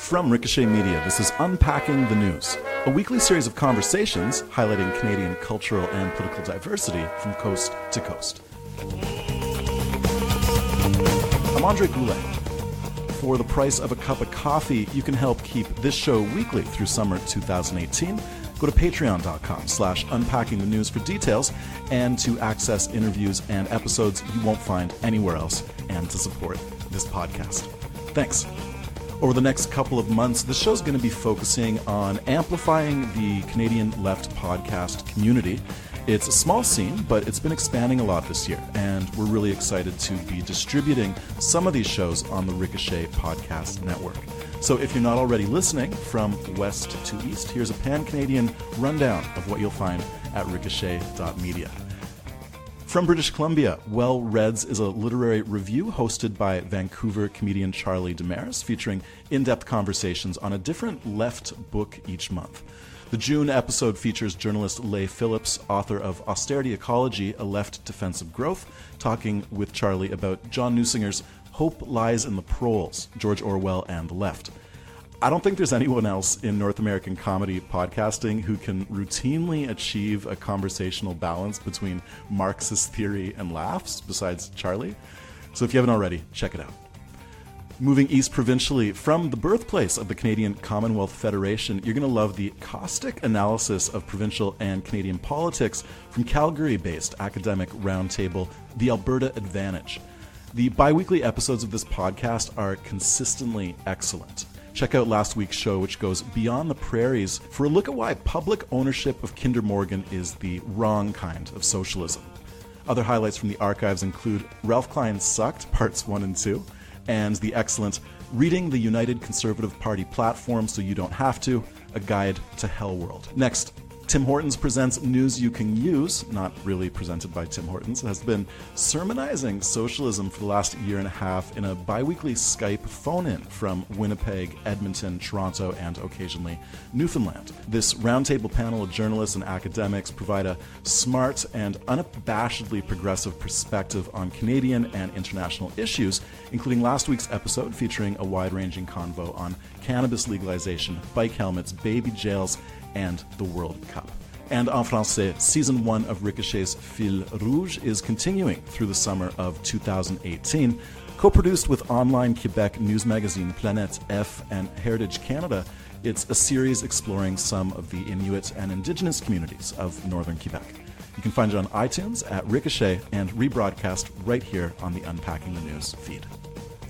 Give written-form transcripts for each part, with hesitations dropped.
From Ricochet Media, this is Unpacking the News, a weekly series of conversations highlighting Canadian cultural and political diversity from coast to coast. I'm Andre Goulet. For the price of a cup of coffee, you can help keep this show weekly through summer 2018. Go to patreon.com/unpackingthenews for details and to access interviews and episodes you won't find anywhere else and to support this podcast. Thanks. Over the next couple of months, the show's going to be focusing on amplifying the Canadian left podcast community. It's a small scene, but it's been expanding a lot this year, and we're really excited to be distributing some of these shows on the Ricochet Podcast Network. So if you're not already listening from west to east, here's a pan-Canadian rundown of what you'll find at ricochet.media. From British Columbia, Well Reds is a literary review hosted by Vancouver comedian Charlie Demers, featuring in-depth conversations on a different left book each month. The June episode features journalist Leigh Phillips, author of Austerity Ecology, A Left Defense of Growth, talking with Charlie about John Newsinger's Hope Lies in the Proles, George Orwell and the Left. I don't think there's anyone else in North American comedy podcasting who can routinely achieve a conversational balance between Marxist theory and laughs besides Charlie. So if you haven't already, check it out. Moving east provincially, from the birthplace of the Canadian Commonwealth Federation, you're going to love the caustic analysis of provincial and Canadian politics from Calgary-based academic roundtable, The Alberta Advantage. The bi-weekly episodes of this podcast are consistently excellent. Check out last week's show, which goes beyond the prairies for a look at why public ownership of Kinder Morgan is the wrong kind of socialism. Other highlights from the archives include Ralph Klein Sucked, Parts 1 and 2, and the excellent Reading the United Conservative Party Platform So You Don't Have To, A Guide to Hell World. Next, Tim Hortons presents News You Can Use, not really presented by Tim Hortons, has been sermonizing socialism for the last year and a half in a bi-weekly Skype phone-in from Winnipeg, Edmonton, Toronto, and occasionally Newfoundland. This roundtable panel of journalists and academics provide a smart and unabashedly progressive perspective on Canadian and international issues, including last week's episode featuring a wide-ranging convo on cannabis legalization, bike helmets, baby jails, and the World Cup. And en français, Season 1 of Ricochet's Fil Rouge is continuing through the summer of 2018. Co-produced with online Quebec news magazine Planète F and Heritage Canada, it's a series exploring some of the Inuit and Indigenous communities of northern Quebec. You can find it on iTunes at Ricochet and rebroadcast right here on the Unpacking the News feed.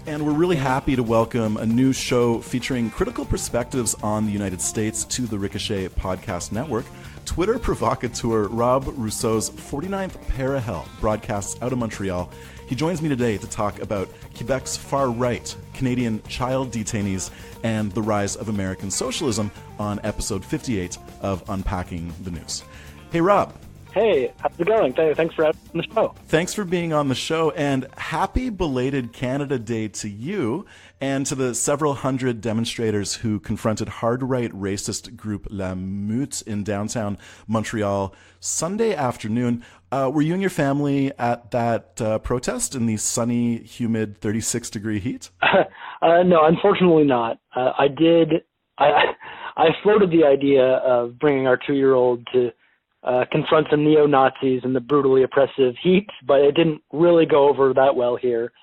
And we're really happy to welcome a new show featuring critical perspectives on the United States to the Ricochet Podcast Network. Twitter provocateur Rob Rousseau's 49th Parahell broadcasts out of Montreal. He joins me today to talk about Quebec's far-right, Canadian child detainees, and the rise of American socialism on episode 58 of Unpacking the News. Hey, Rob. Hey, how's it going? Thanks for having me on the show. Thanks for being on the show, and happy belated Canada Day to you and to the several hundred demonstrators who confronted hard-right racist group La Meute in downtown Montreal Sunday afternoon. Were you and your family at that protest in the sunny, humid 36-degree heat? No, unfortunately not. I floated the idea of bringing our 2-year-old to confront some neo-Nazis in the brutally oppressive heat, but it didn't really go over that well here.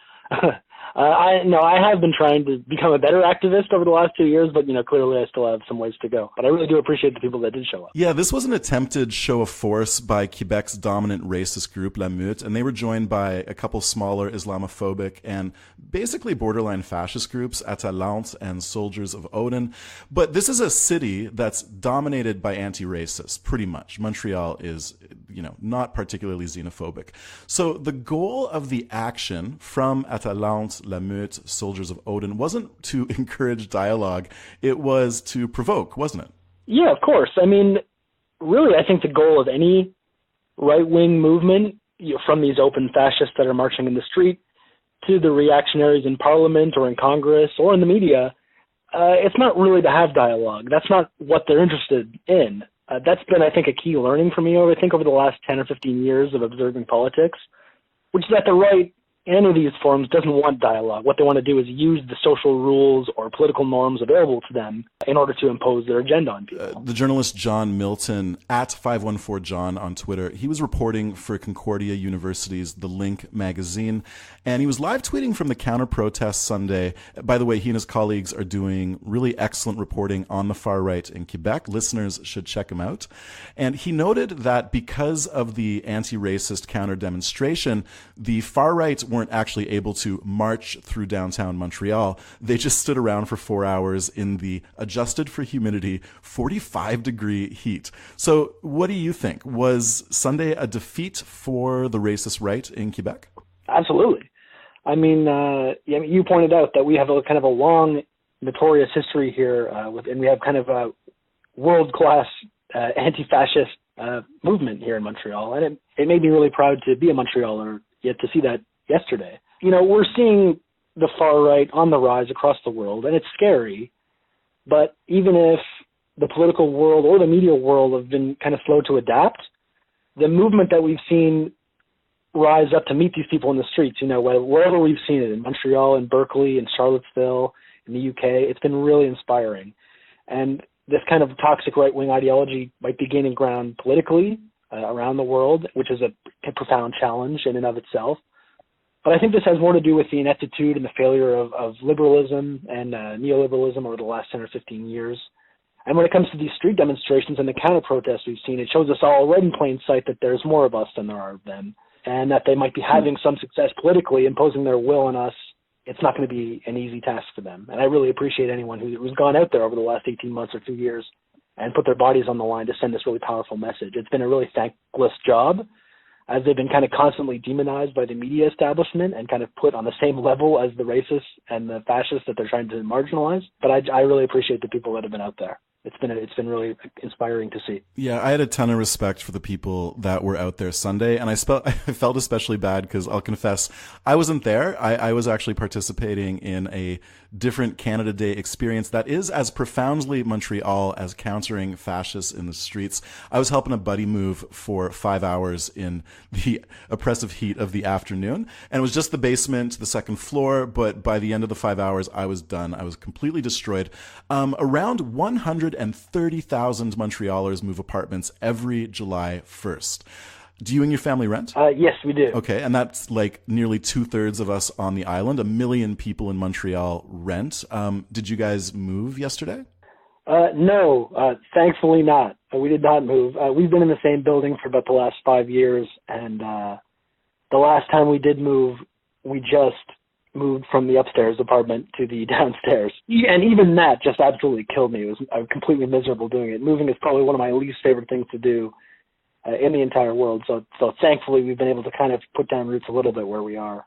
I have been trying to become a better activist over the last 2 years, but clearly I still have some ways to go. But I really do appreciate the people that did show up. Yeah, this was an attempted show of force by Quebec's dominant racist group, La Meute, and they were joined by a couple smaller Islamophobic and basically borderline fascist groups, Atalante and Soldiers of Odin. But this is a city that's dominated by anti-racists, pretty much. Montreal is, not particularly xenophobic. So the goal of the action from Atalante, La Meute, Soldiers of Odin wasn't to encourage dialogue, it was to provoke, wasn't it? Yeah, of course. I mean, really, I think the goal of any right-wing movement, from these open fascists that are marching in the street to the reactionaries in Parliament or in Congress or in the media, it's not really to have dialogue. That's not what they're interested in. That's been, I think, a key learning for me over the last 10 or 15 years of observing politics, which is that the right any of these forums doesn't want dialogue. What they want to do is use the social rules or political norms available to them in order to impose their agenda on people. The journalist John Milton, at 514John on Twitter, he was reporting for Concordia University's The Link magazine, and he was live tweeting from the counter-protest Sunday. By the way, he and his colleagues are doing really excellent reporting on the far right in Quebec. Listeners should check him out. And he noted that because of the anti-racist counter-demonstration, the far right weren't actually able to march through downtown Montreal. They just stood around for 4 hours in the adjusted for humidity 45-degree heat. So what do you think? Was Sunday a defeat for the racist right in Quebec? Absolutely. I mean, you pointed out that we have a kind of a long, notorious history here, and we have kind of a world-class anti-fascist movement here in Montreal, and it made me really proud to be a Montrealer, yet to see that yesterday. You know, we're seeing the far right on the rise across the world, and it's scary, but even if the political world or the media world have been kind of slow to adapt, the movement that we've seen rise up to meet these people in the streets, you know, wherever we've seen it, in Montreal, in Berkeley, in Charlottesville, in the UK, it's been really inspiring. And this kind of toxic right-wing ideology might be gaining ground politically around the world, which is a profound challenge in and of itself. But I think this has more to do with the ineptitude and the failure of liberalism and neoliberalism over the last 10 or 15 years. And when it comes to these street demonstrations and the counter-protests we've seen, it shows us all right in plain sight that there's more of us than there are of them, and that they might be having some success politically, imposing their will on us. It's not going to be an easy task for them. And I really appreciate anyone who's gone out there over the last 18 months or 2 years and put their bodies on the line to send this really powerful message. It's been a really thankless job, as they've been kind of constantly demonized by the media establishment and kind of put on the same level as the racists and the fascists that they're trying to marginalize. But I really appreciate the people that have been out there. It's been really inspiring to see. Yeah, I had a ton of respect for the people that were out there Sunday, and I felt especially bad because I'll confess, I wasn't there. I was actually participating in a different Canada Day experience that is as profoundly Montreal as countering fascists in the streets. I was helping a buddy move for 5 hours in the oppressive heat of the afternoon, and it was just the basement, the second floor, but by the end of the 5 hours, I was done. I was completely destroyed. Around 130,000 Montrealers move apartments every July 1st. Do you and your family rent? Yes, we do. Okay, and that's like nearly 2/3 of us on the island. 1 million people in Montreal rent. Did you guys move yesterday? No, thankfully not. We did not move. We've been in the same building for about the last 5 years, and the last time we did move, we just moved from the upstairs apartment to the downstairs. And even that just absolutely killed me. I was completely miserable doing it. Moving is probably one of my least favorite things to do in the entire world. So thankfully we've been able to kind of put down roots a little bit where we are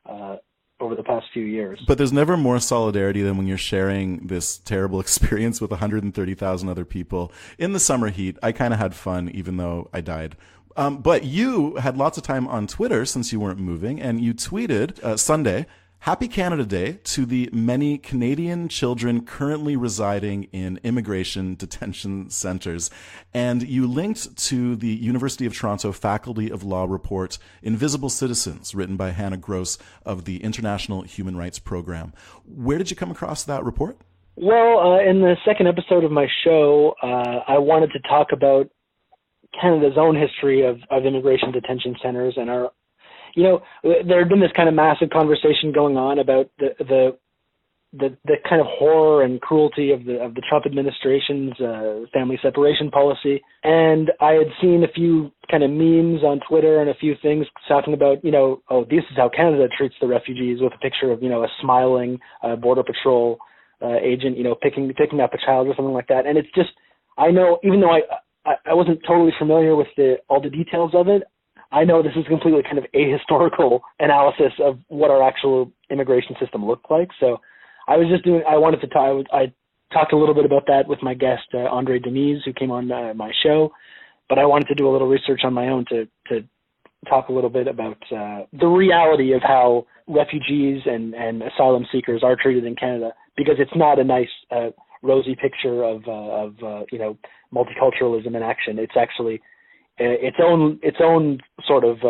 over the past few years. But there's never more solidarity than when you're sharing this terrible experience with 130,000 other people in the summer heat. I kind of had fun, even though I died. But you had lots of time on Twitter since you weren't moving, and you tweeted Sunday, "Happy Canada Day to the many Canadian children currently residing in immigration detention centers." And you linked to the University of Toronto Faculty of Law report, Invisible Citizens, written by Hannah Gross of the International Human Rights Program. Where did you come across that report? Well, in the second episode of my show, I wanted to talk about Canada's own history of immigration detention centers and our, you know, there had been this kind of massive conversation going on about the kind of horror and cruelty of the Trump administration's family separation policy, and I had seen a few kind of memes on Twitter and a few things talking about, you know, oh, this is how Canada treats the refugees, with a picture of, you know, a smiling Border Patrol agent, you know, picking up a child or something like that. And it's just, I know, even though I wasn't totally familiar with all the details of it, I know this is completely kind of ahistorical analysis of what our actual immigration system looked like. So I talked a little bit about that with my guest, Andre Goulet, who came on my show, but I wanted to do a little research on my own to talk a little bit about the reality of how refugees and asylum seekers are treated in Canada, because it's not a nice, rosy picture of you know, multiculturalism in action. It's actually its own sort of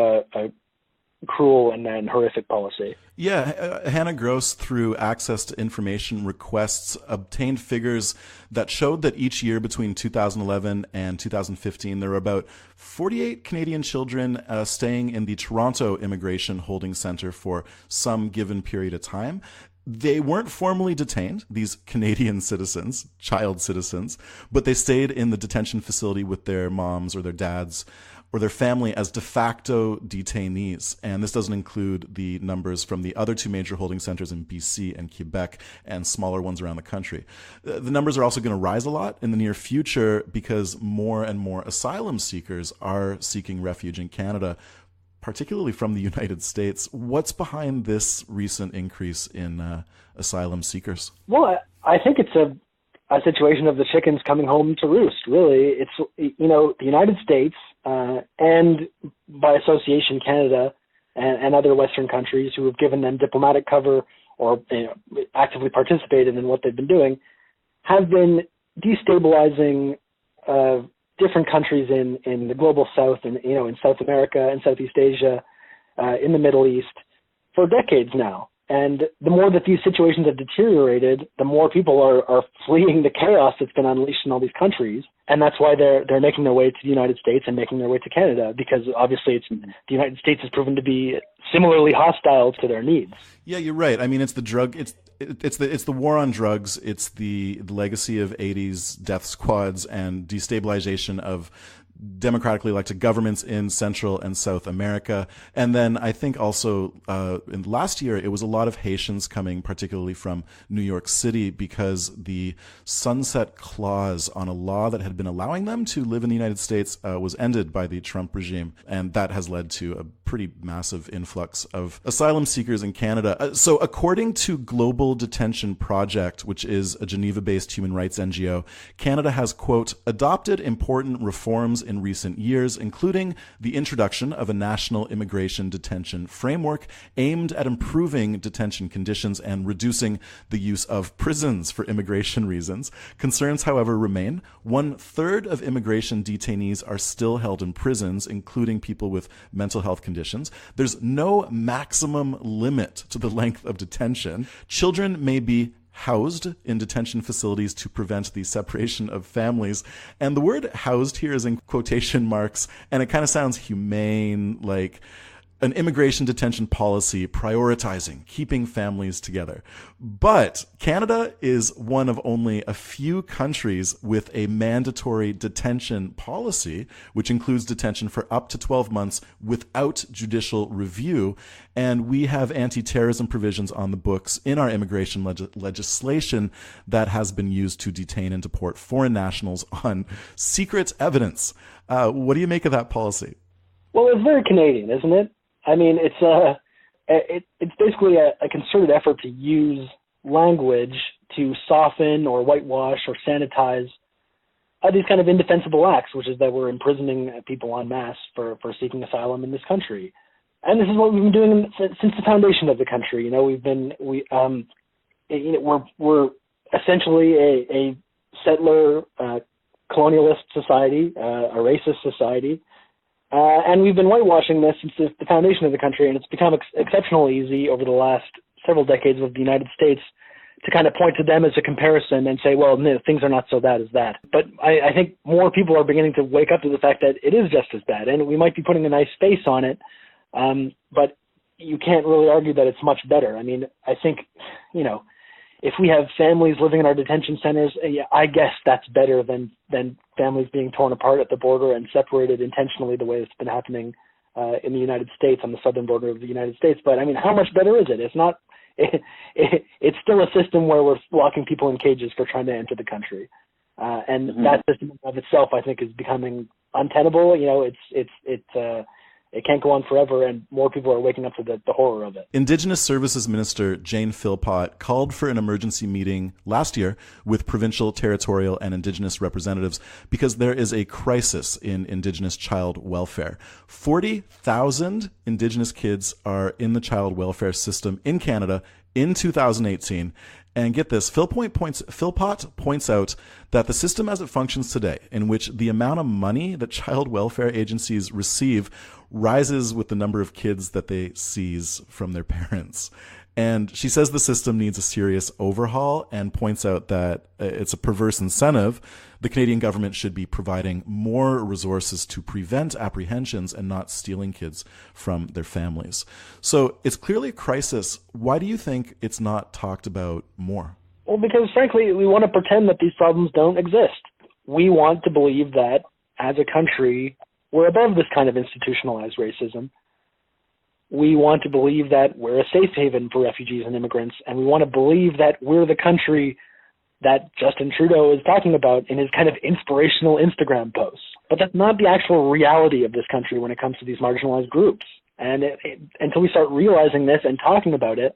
cruel and horrific policy. Yeah, Hannah Gross, through access to information requests, obtained figures that showed that each year between 2011 and 2015, there were about 48 Canadian children staying in the Toronto Immigration Holding Centre for some given period of time. They weren't formally detained, these Canadian citizens, child citizens, but they stayed in the detention facility with their moms or their dads or their family as de facto detainees. And this doesn't include the numbers from the other two major holding centers in BC and Quebec and smaller ones around the country. The numbers are also going to rise a lot in the near future because more and more asylum seekers are seeking refuge in Canada, particularly from the United States. What's behind this recent increase in asylum seekers? Well, I think it's a situation of the chickens coming home to roost, really. It's, the United States and by association Canada and other Western countries who have given them diplomatic cover or actively participated in what they've been doing have been destabilizing different countries in the global south and, in South America and Southeast Asia, in the Middle East for decades now. And the more that these situations have deteriorated, the more people are fleeing the chaos that's been unleashed in all these countries. And that's why they're making their way to the United States and making their way to Canada, because obviously the United States has proven to be similarly hostile to their needs. Yeah, you're right. I mean, it's the drug, it's the war on drugs. It's the legacy of 80s death squads and destabilization of democratically elected governments in Central and South America. And then I think also in last year, it was a lot of Haitians coming, particularly from New York City, because the sunset clause on a law that had been allowing them to live in the United States was ended by the Trump regime. And that has led to a pretty massive influx of asylum seekers in Canada. So according to Global Detention Project, which is a Geneva-based human rights NGO, Canada has, quote, adopted important reforms in recent years, including the introduction of a national immigration detention framework aimed at improving detention conditions and reducing the use of prisons for immigration reasons. Concerns, however, remain. 1/3 of immigration detainees are still held in prisons, including people with mental health conditions. There's no maximum limit to the length of detention. Children may be housed in detention facilities to prevent the separation of families. And the word housed here is in quotation marks, and it kind of sounds humane, like an immigration detention policy prioritizing keeping families together. But Canada is one of only a few countries with a mandatory detention policy, which includes detention for up to 12 months without judicial review. And we have anti-terrorism provisions on the books in our immigration legislation that has been used to detain and deport foreign nationals on secret evidence. What do you make of that policy? Well, it's very Canadian, isn't it? I mean, it's basically a concerted effort to use language to soften or whitewash or sanitize these kind of indefensible acts, which is that we're imprisoning people en masse for seeking asylum in this country. And this is what we've been doing since the foundation of the country. We're essentially a settler colonialist society, a racist society. And we've been whitewashing this since the foundation of the country, and it's become exceptionally easy over the last several decades with the United States to kind of point to them as a comparison and say, well, no, things are not so bad as that. But I think more people are beginning to wake up to the fact that it is just as bad, and we might be putting a nice face on it, but you can't really argue that it's much better. I mean, I think, if we have families living in our detention centers, I guess that's better than families being torn apart at the border and separated intentionally the way it's been happening in the United States, on the southern border of the United States. But I mean, how much better is it? It's not. It's still a system where we're locking people in cages for trying to enter the country, and that system of itself, I think, is becoming untenable. It can't go on forever, and more people are waking up to the horror of it. Indigenous Services Minister Jane Philpott called for an emergency meeting last year with provincial, territorial, and Indigenous representatives because there is a crisis in Indigenous child welfare. 40,000 Indigenous kids are in the child welfare system in Canada in 2018. And get this, Philpott points out that the system as it functions today, in which the amount of money that child welfare agencies receive rises with the number of kids that they seize from their parents. And she says the system needs a serious overhaul and points out that it's a perverse incentive. The Canadian government should be providing more resources to prevent apprehensions and not stealing kids from their families. So it's clearly a crisis. Why do you think it's not talked about more? Well, because frankly, we want to pretend that these problems don't exist. We want to believe that as a country, we're above this kind of institutionalized racism. We want to believe that we're a safe haven for refugees and immigrants, and we want to believe that we're the country that Justin Trudeau is talking about in his kind of inspirational Instagram posts. But that's not the actual reality of this country when it comes to these marginalized groups. And until we start realizing this and talking about it,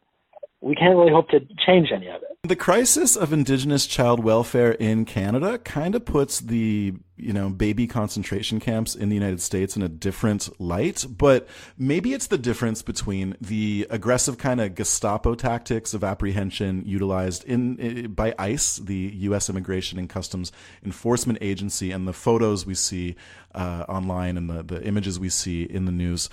we can't really hope to change any of it. The crisis of Indigenous child welfare in Canada kind of puts the, baby concentration camps in the United States in a different light, but maybe it's the difference between the aggressive kind of Gestapo tactics of apprehension utilized by ICE, the U.S. Immigration and Customs Enforcement Agency, and the photos we see online and the images we see in the news,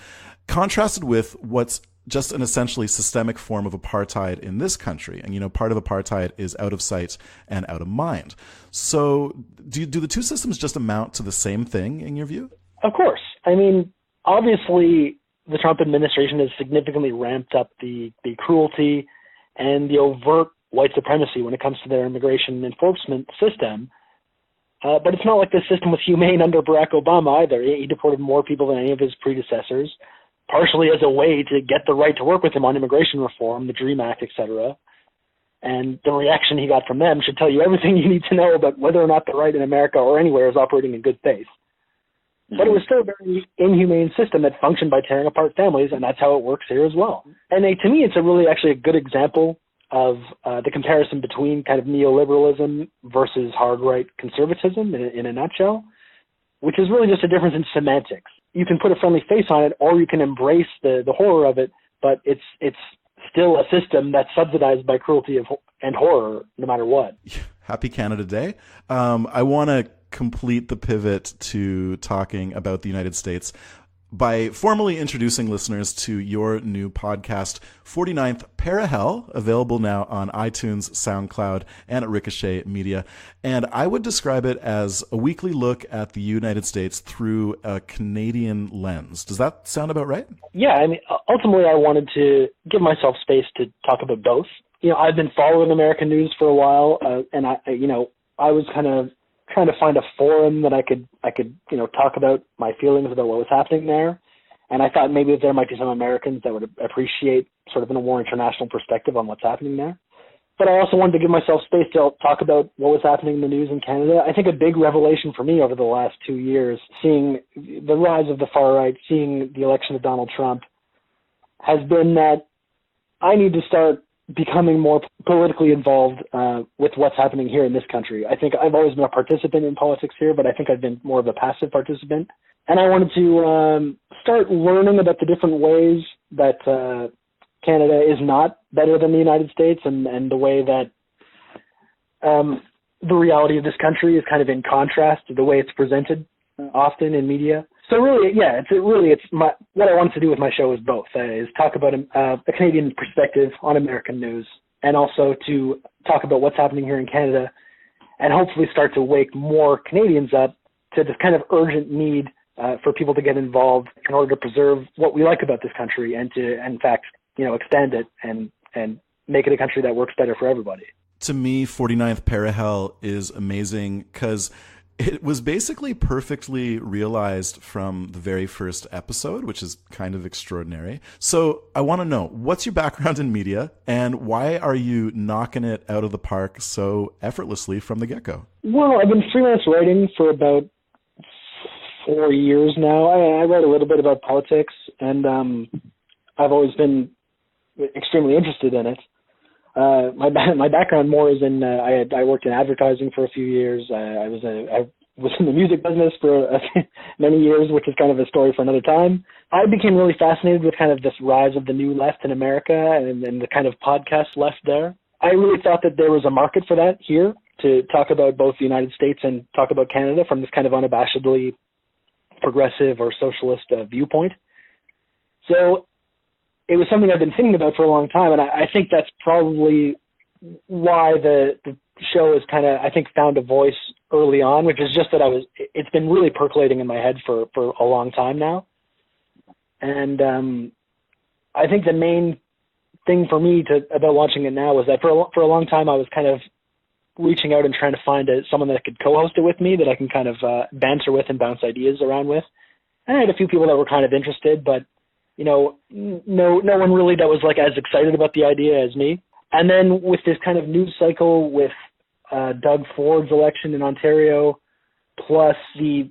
contrasted with what's just an essentially systemic form of apartheid in this country. And, part of apartheid is out of sight and out of mind. So do the two systems just amount to the same thing in your view? Of course. I mean, obviously, the Trump administration has significantly ramped up the cruelty and the overt white supremacy when it comes to their immigration enforcement system. But it's not like the system was humane under Barack Obama either. He deported more people than any of his predecessors, partially as a way to get the right to work with him on immigration reform, the DREAM Act, etc. And the reaction he got from them should tell you everything you need to know about whether or not the right in America or anywhere is operating in good faith. But it was still a very inhumane system that functioned by tearing apart families, and that's how it works here as well. And to me, it's actually a good example of the comparison between kind of neoliberalism versus hard right conservatism in a nutshell, which is really just a difference in semantics. You can put a friendly face on it, or you can embrace the horror of it, but it's still a system that's subsidized by cruelty and horror, no matter what. Happy Canada Day. I want to complete the pivot to talking about the United States by formally introducing listeners to your new podcast, 49th Parahell, available now on iTunes, SoundCloud, and at Ricochet Media. And I would describe it as a weekly look at the United States through a Canadian lens. Does that sound about right? Yeah, I mean, ultimately I wanted to give myself space to talk about both. I've been following American news for a while, and I was kind of trying to find a forum that I could talk about my feelings about what was happening there. And I thought maybe there might be some Americans that would appreciate sort of in a more international perspective on what's happening there. But I also wanted to give myself space to talk about what was happening in the news in Canada. I think a big revelation for me over the last 2 years, seeing the rise of the far right, seeing the election of Donald Trump, has been that I need to start becoming more politically involved with what's happening here in this country. I think I've always been a participant in politics here, but I think I've been more of a passive participant. And I wanted to start learning about the different ways that Canada is not better than the United States, and the way that the reality of this country is kind of in contrast to the way it's presented often in media. So really, yeah, what I wanted to do with my show is both, is talk about a Canadian perspective on American news, and also to talk about what's happening here in Canada, and hopefully start to wake more Canadians up to this kind of urgent need for people to get involved in order to preserve what we like about this country, and to, in fact, extend it and make it a country that works better for everybody. To me, 49th Parahell is amazing because it was basically perfectly realized from the very first episode, which is kind of extraordinary. So I want to know, what's your background in media, and why are you knocking it out of the park so effortlessly from the get-go? Well, I've been freelance writing for about 4 years now. I write a little bit about politics, and I've always been extremely interested in it. My background more is in I worked in advertising for a few years. I was in the music business for many years, which is kind of a story for another time. I became really fascinated with kind of this rise of the new left in America and the kind of podcast left there. I really thought that there was a market for that here, to talk about both the United States and talk about Canada from this kind of unabashedly progressive or socialist viewpoint. So it was something I've been thinking about for a long time, and I think that's probably why the show has kind of, I think, found a voice early on, which is just that it's been really percolating in my head for a long time now. And I think the main thing for me about watching it now was that for a long time I was kind of reaching out and trying to find someone that could co-host it with me, that I can kind of banter with and bounce ideas around with. And I had a few people that were kind of interested, but no one really that was like as excited about the idea as me. And then with this kind of news cycle with Doug Ford's election in Ontario, plus the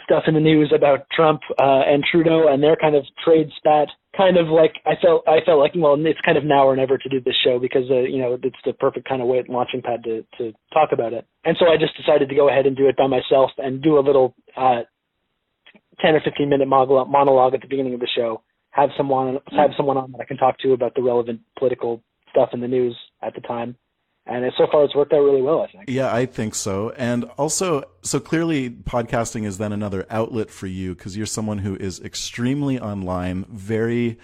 stuff in the news about Trump and Trudeau and their kind of trade spat, kind of like I felt like, well, it's kind of now or never to do this show because it's the perfect kind of launching pad to talk about it. And so I just decided to go ahead and do it by myself and do a little 10 or 15 minute monologue at the beginning of the show. Have someone on that I can talk to about the relevant political stuff in the news at the time. And so far, it's worked out really well, I think. Yeah, I think so. And also, so clearly podcasting is then another outlet for you because you're someone who is extremely online, very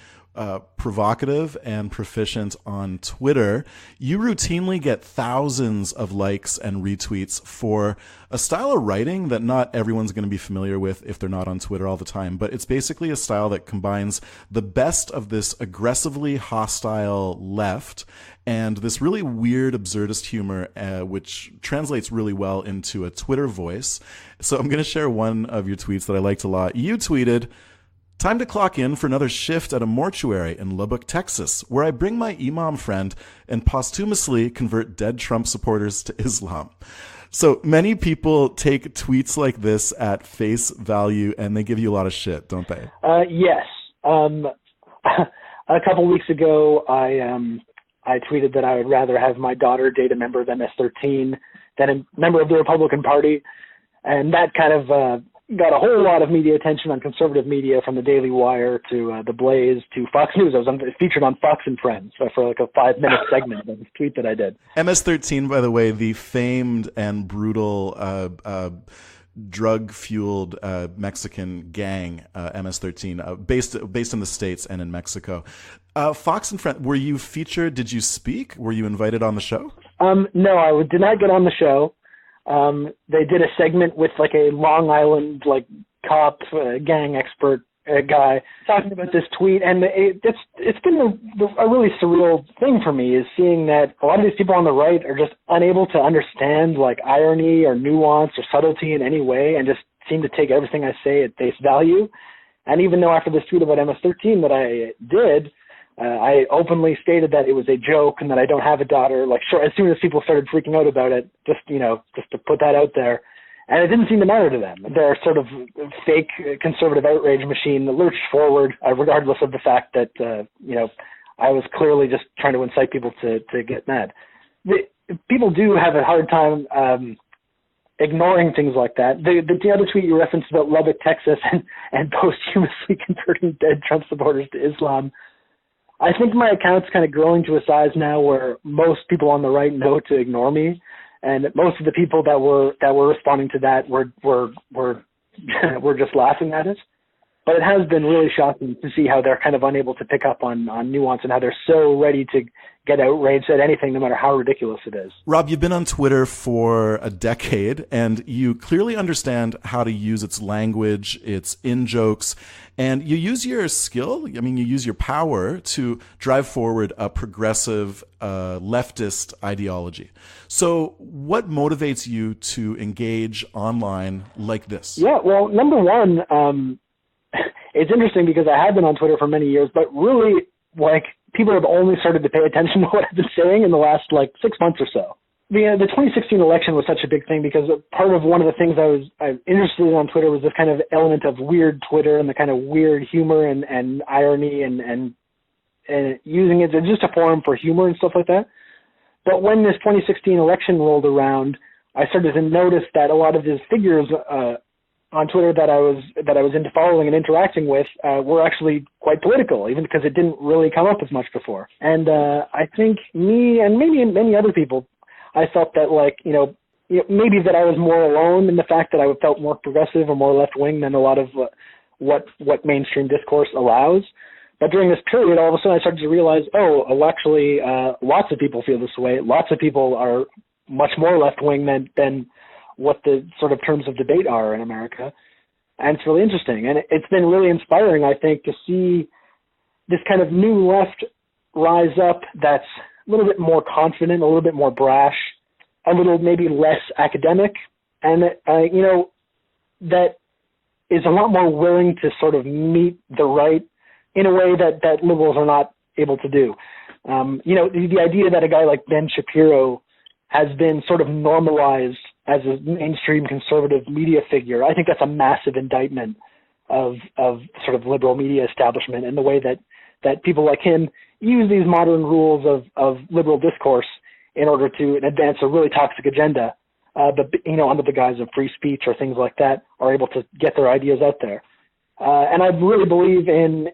provocative and proficient on Twitter. You routinely get thousands of likes and retweets for a style of writing that not everyone's going to be familiar with if they're not on Twitter all the time. But it's basically a style that combines the best of this aggressively hostile left and this really weird absurdist humor, which translates really well into a Twitter voice. So I'm going to share one of your tweets that I liked a lot. You tweeted, "Time to clock in for another shift at a mortuary in Lubbock, Texas, where I bring my imam friend and posthumously convert dead Trump supporters to Islam." So many people take tweets like this at face value, and they give you a lot of shit, don't they? Yes. A couple weeks ago, I tweeted that I would rather have my daughter date a member of MS-13 than a member of the Republican Party, and that kind of got a whole lot of media attention on conservative media, from the Daily Wire to The Blaze to Fox News. I was featured on Fox and Friends for like a 5-minute segment of this tweet that I did. MS-13, by the way, the famed and brutal drug-fueled Mexican gang, MS-13, based in the States and in Mexico. Fox and Friends, were you featured? Did you speak? Were you invited on the show? No, I did not get on the show. They did a segment with like a Long Island cop gang expert guy talking about this tweet, and it's been a really surreal thing for me, is seeing that a lot of these people on the right are just unable to understand irony or nuance or subtlety in any way, and just seem to take everything I say at face value. And even though after this tweet about MS-13 that I did, I openly stated that it was a joke and that I don't have a daughter. As soon as people started freaking out about it, just to put that out there. And it didn't seem to matter to them. Their sort of fake conservative outrage machine lurched forward, regardless of the fact that, I was clearly just trying to incite people to get mad. People do have a hard time ignoring things like that. The other tweet you referenced about Lubbock, Texas, and posthumously converting dead Trump supporters to Islam, I think my account's kind of growing to a size now where most people on the right know to ignore me, and most of the people that were responding to that were just laughing at it. But it has been really shocking to see how they're kind of unable to pick up on nuance, and how they're so ready to get outraged at anything, no matter how ridiculous it is. Rob, you've been on Twitter for a decade, and you clearly understand how to use its language, its in-jokes, and you use your skill, you use your power to drive forward a progressive leftist ideology. So what motivates you to engage online like this? Yeah, well, number one, it's interesting because I have been on Twitter for many years, but really, people have only started to pay attention to what I've been saying in the last 6 months or so. The 2016 election was such a big thing because part of one of the things I was interested in on Twitter was this kind of element of weird Twitter and the kind of weird humor and irony and using it as just a forum for humor and stuff like that. But when this 2016 election rolled around, I started to notice that a lot of his figures on Twitter that I was into following and interacting with were actually quite political, even because it didn't really come up as much before. And I think me and maybe many other people, I felt that maybe that I was more alone in the fact that I felt more progressive or more left-wing than a lot of what mainstream discourse allows. But during this period, all of a sudden I started to realize, actually, lots of people feel this way. Lots of people are much more left-wing than what the sort of terms of debate are in America. And it's really interesting. And it's been really inspiring, I think, to see this kind of new left rise up that's a little bit more confident, a little bit more brash, a little maybe less academic, and, that is a lot more willing to sort of meet the right in a way that liberals are not able to do. The idea that a guy like Ben Shapiro has been sort of normalized as a mainstream conservative media figure, I think that's a massive indictment of sort of liberal media establishment and the way that people like him use these modern rules of liberal discourse in order to advance a really toxic agenda, but under the guise of free speech or things like that, are able to get their ideas out there. And I really believe in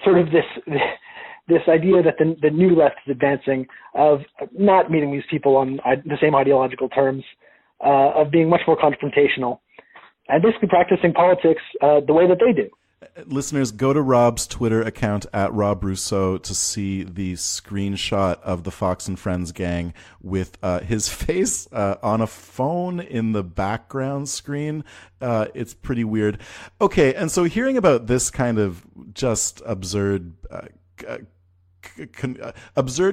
sort of this idea that the new left is advancing of not meeting these people on the same ideological terms, of being much more confrontational, and basically practicing politics the way that they do. Listeners, go to Rob's Twitter account at Rob Rousseau to see the screenshot of the Fox and Friends gang with his face on a phone in the background screen. It's pretty weird. Okay, and so hearing about this kind of just absurd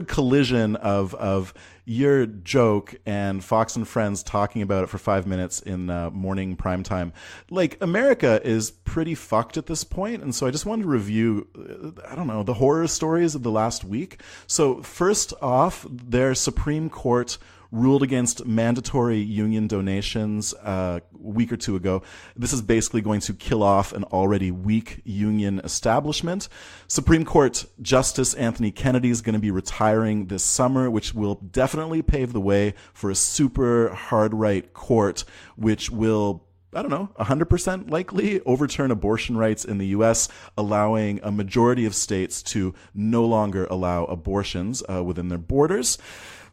collision of your joke and Fox and Friends talking about it for 5 minutes in morning prime time. Like, America is pretty fucked at this point, and so I just wanted to review, the horror stories of the last week. So first off, their Supreme Court ruled against mandatory union donations a week or two ago. This is basically going to kill off an already weak union establishment. Supreme Court Justice Anthony Kennedy is going to be retiring this summer, which will definitely pave the way for a super hard right court, which will 100% likely overturn abortion rights in the U.S., allowing a majority of states to no longer allow abortions within their borders.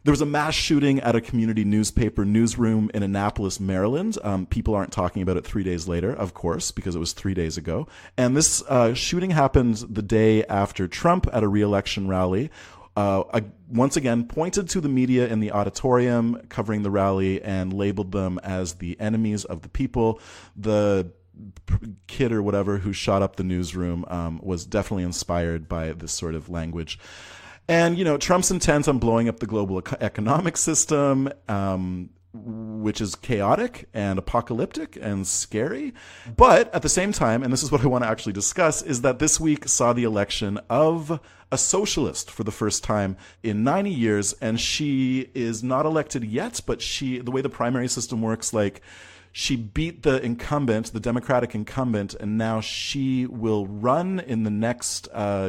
There was a mass shooting at a community newspaper newsroom in Annapolis, Maryland. People aren't talking about it 3 days later, of course, because it was 3 days ago. And this shooting happened the day after Trump at a re-election rally once again pointed to the media in the auditorium covering the rally and labeled them as the enemies of the people. The kid or whatever who shot up the newsroom was definitely inspired by this sort of language. And, Trump's intent on blowing up the global economic system, which is chaotic and apocalyptic and scary. But at the same time, and this is what I want to actually discuss, is that this week saw the election of a socialist for the first time in 90 years. And she is not elected yet, but the way the primary system works, she beat the incumbent, the Democratic incumbent, and now she will run in the next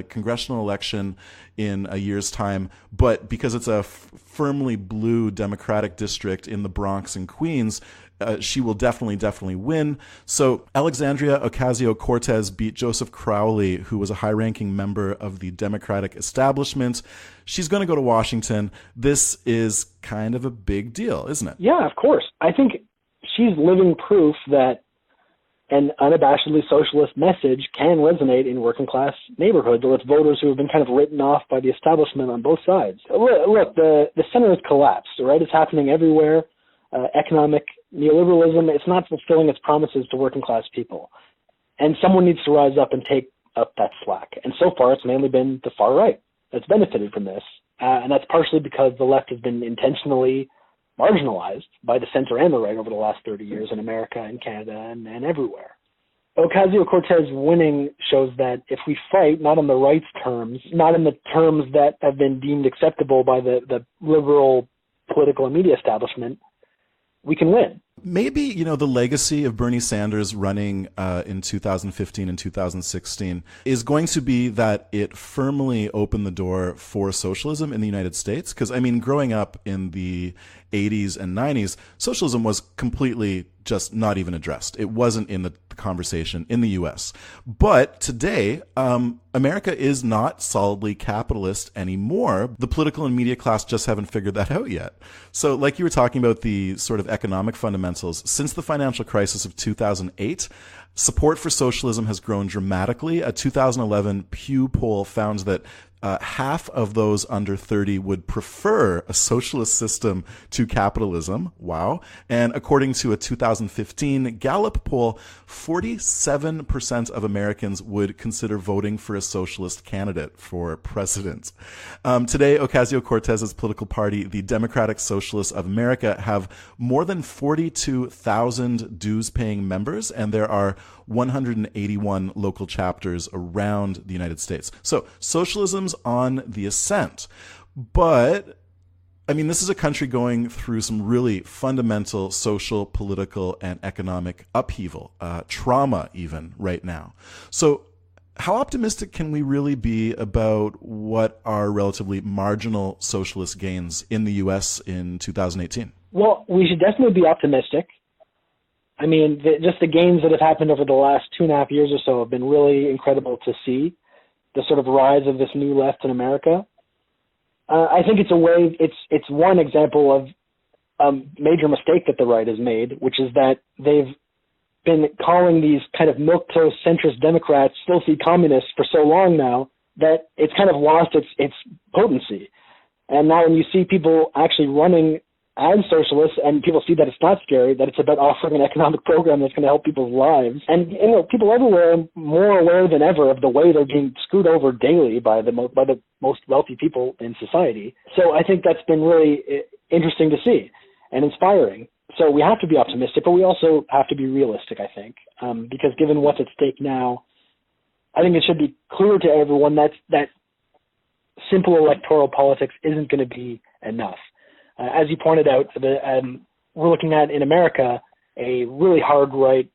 congressional election in a year's time. But because it's a firmly blue Democratic district in the Bronx and Queens, she will definitely win. So Alexandria Ocasio-Cortez beat Joseph Crowley, who was a high-ranking member of the Democratic establishment. She's going to go to Washington. This is kind of a big deal, isn't it? Yeah, of course. I think she's living proof that an unabashedly socialist message can resonate in working class neighborhoods with voters who have been kind of written off by the establishment on both sides. Look, the center has collapsed, right? It's happening everywhere. Economic neoliberalism, it's not fulfilling its promises to working class people. And someone needs to rise up and take up that slack. And so far, it's mainly been the far right that's benefited from this. And that's partially because the left has been intentionally marginalized by the center and the right over the last 30 years in America and Canada and everywhere. Ocasio-Cortez winning shows that if we fight not on the right's terms, not in the terms that have been deemed acceptable by the liberal political and media establishment, we can win. Maybe, the legacy of Bernie Sanders running in 2015 and 2016 is going to be that it firmly opened the door for socialism in the United States. Because, growing up in the 80s and 90s, socialism was completely just not even addressed. It wasn't in the conversation in the US. But today, America is not solidly capitalist anymore. The political and media class just haven't figured that out yet. So like you were talking about the sort of economic fundamentals, since the financial crisis of 2008, support for socialism has grown dramatically. A 2011 Pew poll found that half of those under 30 would prefer a socialist system to capitalism. Wow. And according to a 2015 Gallup poll, 47% of Americans would consider voting for a socialist candidate for president. Today, Ocasio-Cortez's political party, the Democratic Socialists of America, have more than 42,000 dues-paying members, and there are 181 local chapters around the United States. So socialism's on the ascent. But, this is a country going through some really fundamental social, political, and economic upheaval, trauma even right now. So how optimistic can we really be about what are relatively marginal socialist gains in the U.S. in 2018? Well, we should definitely be optimistic. Just the gains that have happened over the last 2.5 years or so have been really incredible to see, the sort of rise of this new left in America. I think it's it's one example of a major mistake that the right has made, which is that they've been calling these kind of milquetoast centrist Democrats filthy communists for so long now that it's kind of lost its potency. And now when you see people actually running as socialists, and people see that it's not scary, that it's about offering an economic program that's going to help people's lives. And, people everywhere are more aware than ever of the way they're being screwed over daily by the most wealthy people in society. So I think that's been really interesting to see and inspiring. So we have to be optimistic, but we also have to be realistic, I think, because given what's at stake now, I think it should be clear to everyone that simple electoral politics isn't going to be enough. As you pointed out, we're looking at, in America, a really hard right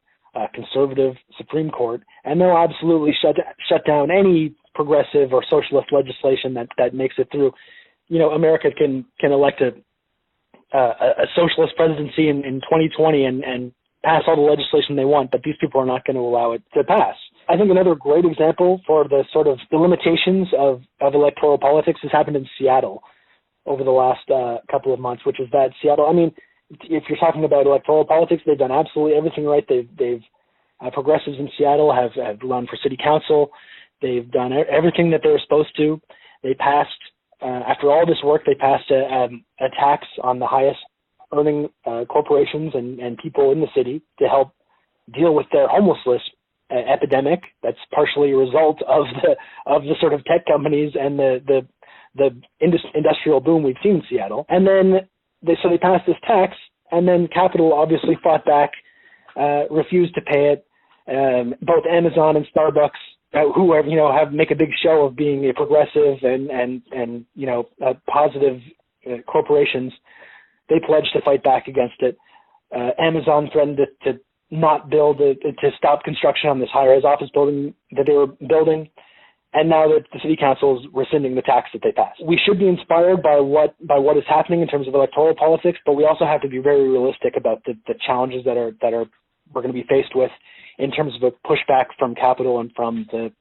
conservative Supreme Court, and they'll absolutely shut down any progressive or socialist legislation that makes it through. America can elect a socialist presidency in 2020 and pass all the legislation they want, but these people are not going to allow it to pass. I think another great example for the limitations of electoral politics has happened in Seattle over the last couple of months, which is that Seattle, if you're talking about electoral politics, they've done absolutely everything right. They've progressives in Seattle have run for city council. They've done everything that they were supposed to. They passed, after all this work, they passed a tax on the highest earning corporations and people in the city to help deal with their homelessness epidemic. That's partially a result of the sort of tech companies and the industrial boom we've seen in Seattle. And then they passed this tax, and then Capital obviously fought back, refused to pay it. Both Amazon and Starbucks, who make a big show of being a progressive and positive corporations, they pledged to fight back against it. Amazon threatened to not build to stop construction on this high-rise office building that they were building. And now that the city council is rescinding the tax that they passed. We should be inspired by what is happening in terms of electoral politics, but we also have to be very realistic about the challenges that we're going to be faced with in terms of a pushback from capital and from the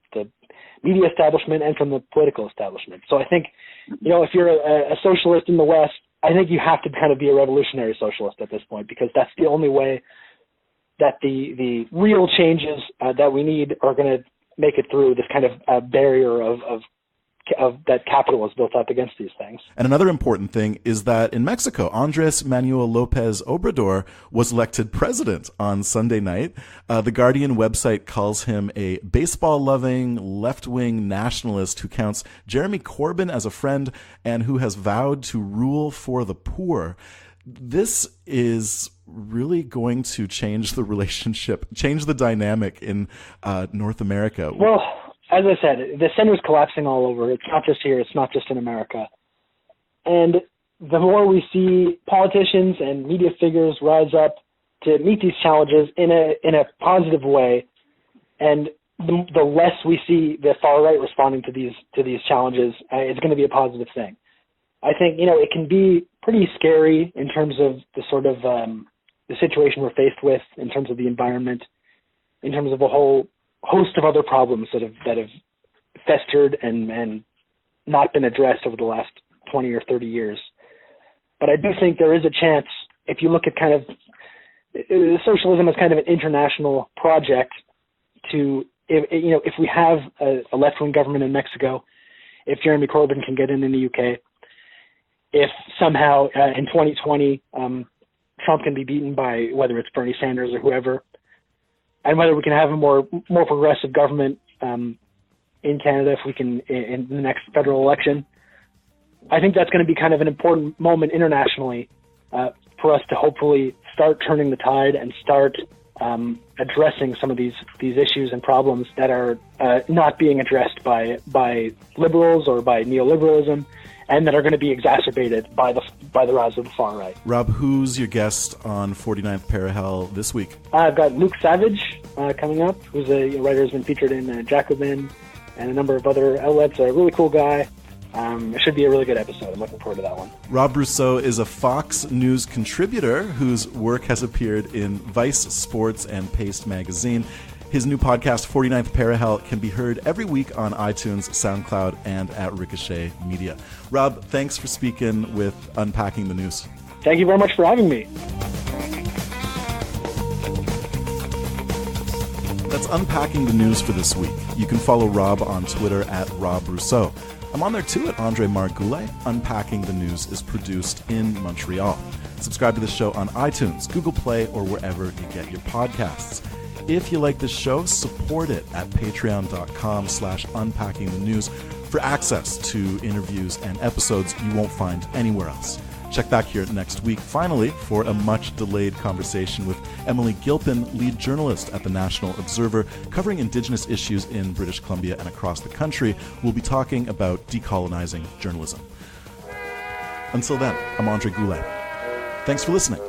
media establishment and from the political establishment. So I think, if you're a socialist in the West, I think you have to kind of be a revolutionary socialist at this point, because that's the only way that the real changes that we need are going to make it through this kind of barrier of that capital has built up against these things. And another important thing is that in Mexico, Andres Manuel Lopez Obrador was elected president on Sunday night. The Guardian website calls him a baseball-loving, left-wing nationalist who counts Jeremy Corbyn as a friend and who has vowed to rule for the poor. This is really going to change the relationship, change the dynamic in North America. Well, as I said, the center is collapsing all over. It's not just here. It's not just in America. And the more we see politicians and media figures rise up meet these challenges in a positive way, and the less we see the far right responding to these challenges, it's going to be a positive thing. I think it can be pretty scary in terms of the sort of the situation we're faced with, in terms of the environment, in terms of a whole host of other problems that have festered and not been addressed over the last 20 or 30 years. But I do think there is a chance, if you look at kind of socialism as kind of an international project, to if we have a left-wing government in Mexico, if Jeremy Corbyn can get in the UK, if somehow in 2020 Trump can be beaten by whether it's Bernie Sanders or whoever, and whether we can have a more progressive government in Canada if we can in the next federal election, I think that's going to be kind of an important moment internationally for us to hopefully start turning the tide and start addressing some of these issues and problems that are not being addressed by liberals or by neoliberalism, and that are going to be exacerbated by the rise of the far right. Rob, who's your guest on 49th Parahell this week? I've got Luke Savage coming up, who's a writer who's been featured in Jacobin and a number of other outlets. A really cool guy. It should be a really good episode. I'm looking forward to that one. Rob Rousseau is a Fox News contributor whose work has appeared in Vice, Sports, and Paste magazine. His new podcast, 49th Parahell, can be heard every week on iTunes, SoundCloud, and at Ricochet Media. Rob, thanks for speaking with Unpacking the News. Thank you very much for having me. That's Unpacking the News for this week. You can follow Rob on Twitter at Rob Rousseau. I'm on there too at Andre Goulet. Unpacking the News is produced in Montreal. Subscribe to the show on iTunes, Google Play, or wherever you get your podcasts. If you like this show, support it at patreon.com/unpackingthenews for access to interviews and episodes you won't find anywhere else. Check back here next week, finally, for a much-delayed conversation with Emily Gilpin, lead journalist at the National Observer, covering Indigenous issues in British Columbia and across the country. We'll be talking about decolonizing journalism. Until then, I'm Andre Goulet. Thanks for listening.